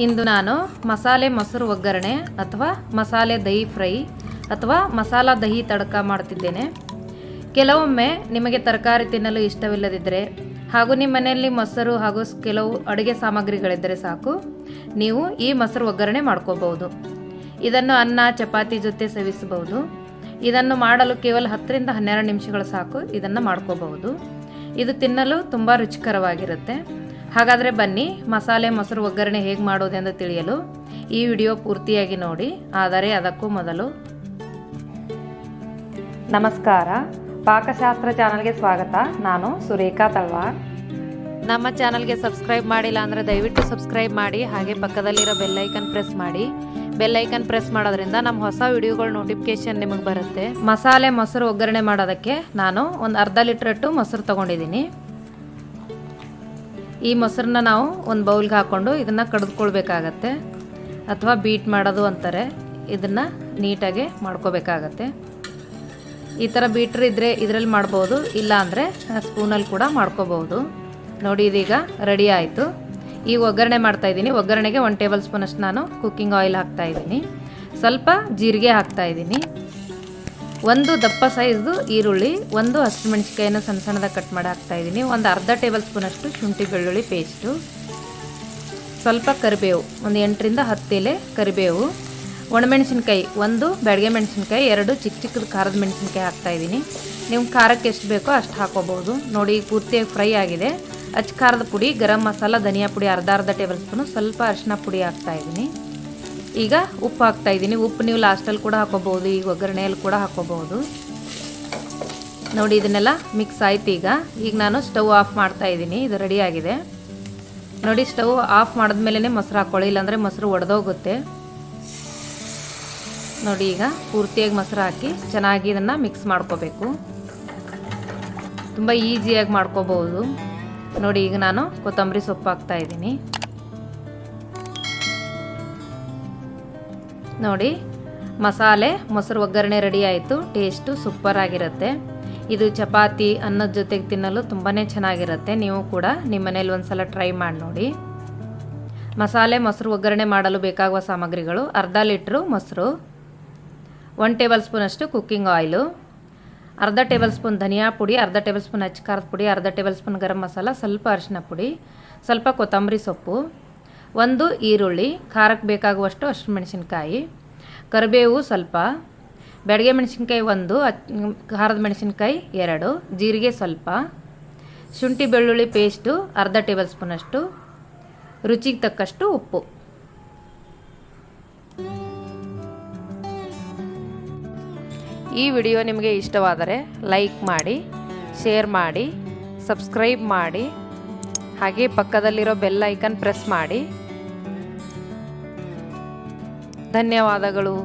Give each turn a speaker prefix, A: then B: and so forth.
A: ಇಂದು ನಾನು ಮಸಾಲೆ ಮೊಸರು ಒಗ್ಗರಣೆ ಅಥವಾ ಮಸಾಲೆ ದಹಿ ಫ್ರೈ ಅಥವಾ ಮಸಾಲ ದಹಿ ತಡಕ ಮಾಡ್ತಿದ್ದೇನೆ. ಕೆಲವೊಮ್ಮೆ ನಿಮಗೆ ತರಕಾರಿ ತಿನ್ನಲು ಇಷ್ಟವಿಲ್ಲದಿದ್ದರೆ ಹಾಗೂ ನಿಮ್ಮ ಮನೆಯಲ್ಲಿ ಮೊಸರು ಹಾಗೂ ಕೆಲವು ಅಡುಗೆ ಸಾಮಗ್ರಿಗಳಿದ್ದರೆ ಸಾಕು, ನೀವು ಈ ಮೊಸರು ಒಗ್ಗರಣೆ ಮಾಡ್ಕೋಬಹುದು. ಇದನ್ನು ಅನ್ನ ಚಪಾತಿ ಜೊತೆ ಸೇವಿಸಬಹುದು. ಇದನ್ನು ಮಾಡಲು ಕೇವಲ 10 ರಿಂದ 12 ನಿಮಿಷಗಳು ಸಾಕು. ಇದನ್ನು ಮಾಡ್ಕೋಬಹುದು. ಇದು ತಿನ್ನಲು ತುಂಬ ರುಚಿಕರವಾಗಿರುತ್ತೆ. ಹಾಗಾದರೆ ಬನ್ನಿ, ಮಸಾಲೆ ಮೊಸರು ಒಗ್ಗರಣೆ ಹೇಗೆ ಮಾಡೋದೆಂದು ತಿಳಿಯಲು ಈ ವಿಡಿಯೋ ಪೂರ್ತಿಯಾಗಿ ನೋಡಿ. ಆದರೆ ಅದಕ್ಕೂ ಮೊದಲು ನಮಸ್ಕಾರ, ಪಾಕಶಾಸ್ತ್ರ ಚಾನಲ್ಗೆ ಸ್ವಾಗತ. ನಾನು ಸುರೇಖಾ ತಲ್ವಾರ್. ನಮ್ಮ ಚಾನಲ್ಗೆ ಸಬ್ಸ್ಕ್ರೈಬ್ ಮಾಡಿಲ್ಲ ಅಂದರೆ ದಯವಿಟ್ಟು ಸಬ್ಸ್ಕ್ರೈಬ್ ಮಾಡಿ, ಹಾಗೆ ಪಕ್ಕದಲ್ಲಿರೋ ಬೆಲ್ಲೈಕನ್ ಪ್ರೆಸ್ ಮಾಡಿ. ಬೆಲ್ಲೈಕನ್ ಪ್ರೆಸ್ ಮಾಡೋದ್ರಿಂದ ನಮ್ಮ ಹೊಸ ವಿಡಿಯೋಗಳ ನೋಟಿಫಿಕೇಶನ್ ನಿಮಗೆ ಬರುತ್ತೆ. ಮಸಾಲೆ ಮೊಸರು ಒಗ್ಗರಣೆ ಮಾಡೋದಕ್ಕೆ ನಾನು ಒಂದು ಅರ್ಧ ಲೀಟ್ರಷ್ಟು ಮೊಸರು ತೊಗೊಂಡಿದ್ದೀನಿ. ಈ ಮೊಸರನ್ನ ನಾವು ಒಂದು ಬೌಲ್ಗೆ ಹಾಕ್ಕೊಂಡು ಇದನ್ನು ಕಡಿದುಕೊಳ್ಬೇಕಾಗತ್ತೆ, ಅಥವಾ ಬೀಟ್ ಮಾಡೋದು ಅಂತಾರೆ. ಇದನ್ನು ನೀಟಾಗಿ ಮಾಡ್ಕೋಬೇಕಾಗತ್ತೆ. ಈ ಥರ ಬೀಟ್ರ್ ಇದ್ದರೆ ಇದರಲ್ಲಿ ಮಾಡ್ಬೋದು, ಇಲ್ಲ ಅಂದರೆ ಸ್ಪೂನಲ್ಲಿ ಕೂಡ ಮಾಡ್ಕೋಬಹುದು. ನೋಡಿ, ಇದೀಗ ರೆಡಿ ಆಯಿತು. ಈಗ ಒಗ್ಗರಣೆ ಮಾಡ್ತಾಯಿದ್ದೀನಿ. ಒಗ್ಗರಣೆಗೆ 1 ಟೇಬಲ್ ಸ್ಪೂನ್ ಅಷ್ಟು ನಾನು ಕುಕ್ಕಿಂಗ್ ಆಯಿಲ್ ಹಾಕ್ತಾಯಿದ್ದೀನಿ. ಸ್ವಲ್ಪ ಜೀರಿಗೆ ಹಾಕ್ತಾಯಿದ್ದೀನಿ. ಒಂದು ದಪ್ಪ ಸೈಜ್ದು ಈರುಳ್ಳಿ, ಒಂದು ಹಸಿಮೆಣಸಿಕಾಯಿನ ಸಣ್ಣ ಸಣ್ಣದಾಗಿ ಕಟ್ ಮಾಡಿ ಹಾಕ್ತಾಯಿದ್ದೀನಿ. ಒಂದು ಅರ್ಧ ಟೇಬಲ್ ಸ್ಪೂನ್ ಅಷ್ಟು ಶುಂಠಿ ಬೆಳ್ಳುಳ್ಳಿ ಪೇಸ್ಟು, ಸ್ವಲ್ಪ ಕರಿಬೇವು, ಒಂದು 8 ರಿಂದ 10 ಎಲೆ ಕರಿಬೇವು, ಒಣಮೆಣಸಿನ್ಕಾಯಿ, ಒಂದು ಬ್ಯಾಡಗೆ ಮೆಣಸಿನ್ಕಾಯಿ, 2 ಚಿಕ್ಕ ಚಿಕ್ಕದು ಖಾರದ ಮೆಣಸಿನ್ಕಾಯಿ ಹಾಕ್ತಾಯಿದ್ದೀನಿ. ನೀವು ಖಾರಕ್ಕೆ ಎಷ್ಟು ಬೇಕೋ ಅಷ್ಟು ಹಾಕೋಬಹುದು. ನೋಡಿ, ಈಗ ಪೂರ್ತಿಯಾಗಿ ಫ್ರೈ ಆಗಿದೆ. ಅಚ್ಚ ಖಾರದ ಪುಡಿ, ಗರಂ ಮಸಾಲ, ಧನಿಯಾ ಪುಡಿ ಅರ್ಧ ಟೇಬಲ್ ಸ್ಪೂನು, ಸ್ವಲ್ಪ ಅರಿಶಿನ ಪುಡಿ ಹಾಕ್ತಾಯಿದ್ದೀನಿ. ಈಗ ಉಪ್ಪು ಹಾಕ್ತಾಯಿದ್ದೀನಿ. ಉಪ್ಪು ನೀವು ಲಾಸ್ಟಲ್ಲಿ ಕೂಡ ಹಾಕೋಬಹುದು, ಈಗ ಒಗ್ಗರಣೆಯಲ್ಲಿ ಕೂಡ ಹಾಕೋಬಹುದು. ನೋಡಿ, ಇದನ್ನೆಲ್ಲ ಮಿಕ್ಸ್ ಆಯ್ತು. ಈಗ ನಾನು ಸ್ಟವ್ ಆಫ್ ಮಾಡ್ತಾಯಿದ್ದೀನಿ. ಇದು ರೆಡಿ ಆಗಿದೆ. ನೋಡಿ, ಸ್ಟವ್ ಆಫ್ ಮಾಡಿದ್ಮೇಲೆ ಮೊಸರು ಹಾಕ್ಕೊಳ್ಳಿ, ಇಲ್ಲಾಂದರೆ ಮೊಸರು ಒಡೆದೋಗುತ್ತೆ. ನೋಡಿ, ಈಗ ಪೂರ್ತಿಯಾಗಿ ಮೊಸರು ಹಾಕಿ ಚೆನ್ನಾಗಿ ಇದನ್ನು ಮಿಕ್ಸ್ ಮಾಡ್ಕೋಬೇಕು. ತುಂಬ ಈಸಿಯಾಗಿ ಮಾಡ್ಕೋಬಹುದು. ನೋಡಿ, ಈಗ ನಾನು ಕೊತ್ತಂಬರಿ ಸೊಪ್ಪು ಹಾಕ್ತಾಯಿದ್ದೀನಿ. ನೋಡಿ, ಮಸಾಲೆ ಮೊಸರು ಒಗ್ಗರಣೆ ರೆಡಿ ಆಯಿತು. ಟೇಸ್ಟು ಸೂಪರ್ ಆಗಿರುತ್ತೆ. ಇದು ಚಪಾತಿ ಅನ್ನದ ಜೊತೆಗೆ ತಿನ್ನಲು ತುಂಬಾ ಚೆನ್ನಾಗಿರುತ್ತೆ. ನೀವು ಕೂಡ ನಿಮ್ಮ ಮನೇಲಿ ಒಂದು ಸಲ ಟ್ರೈ ಮಾಡಿ ನೋಡಿ. ಮಸಾಲೆ ಮೊಸರು ಒಗ್ಗರಣೆ ಮಾಡಲು ಬೇಕಾಗುವ ಸಾಮಗ್ರಿಗಳು: ಅರ್ಧ ಲೀಟ್ರು ಮೊಸರು, 1 ಟೇಬಲ್ ಸ್ಪೂನ್ ಅಷ್ಟು ಕುಕ್ಕಿಂಗ್ ಆಯಿಲು, ಅರ್ಧ ಟೇಬಲ್ ಸ್ಪೂನ್ ಧನಿಯಾ ಪುಡಿ, ಅರ್ಧ ಟೇಬಲ್ ಸ್ಪೂನ್ ಅಚ್ಚ ಖಾರದ ಪುಡಿ, ಅರ್ಧ ಟೇಬಲ್ ಸ್ಪೂನ್ ಗರಂ ಮಸಾಲ, ಸ್ವಲ್ಪ ಅರಿಶಿನ ಪುಡಿ, ಸ್ವಲ್ಪ ಕೊತ್ತಂಬರಿ ಸೊಪ್ಪು, ಒಂದು ಈರುಳ್ಳಿ, ಖಾರಕ್ಕೆ ಬೇಕಾಗುವಷ್ಟು ಹಸಿಮೆಣಸಿನ್ಕಾಯಿ, ಕರಿಬೇವು ಸ್ವಲ್ಪ, ಬ್ಯಾಡಗೆ ಮೆಣಸಿನ್ಕಾಯಿ 1, ಖಾರದ ಮೆಣಸಿನ್ಕಾಯಿ 2, ಜೀರಿಗೆ ಸ್ವಲ್ಪ, ಶುಂಠಿ ಬೆಳ್ಳುಳ್ಳಿ ಪೇಸ್ಟು ಅರ್ಧ ಟೇಬಲ್ ಸ್ಪೂನ್ ಅಷ್ಟು, ರುಚಿಗೆ ತಕ್ಕಷ್ಟು ಉಪ್ಪು. ಈ ವಿಡಿಯೋ ನಿಮಗೆ ಇಷ್ಟವಾದರೆ ಲೈಕ್ ಮಾಡಿ, ಶೇರ್ ಮಾಡಿ, ಸಬ್ಸ್ಕ್ರೈಬ್ ಮಾಡಿ, ಹಾಗೆ ಪಕ್ಕದಲ್ಲಿರೋ ಬೆಲ್ ಐಕನ್ ಪ್ರೆಸ್ ಮಾಡಿ. ಧನ್ಯವಾದಗಳು.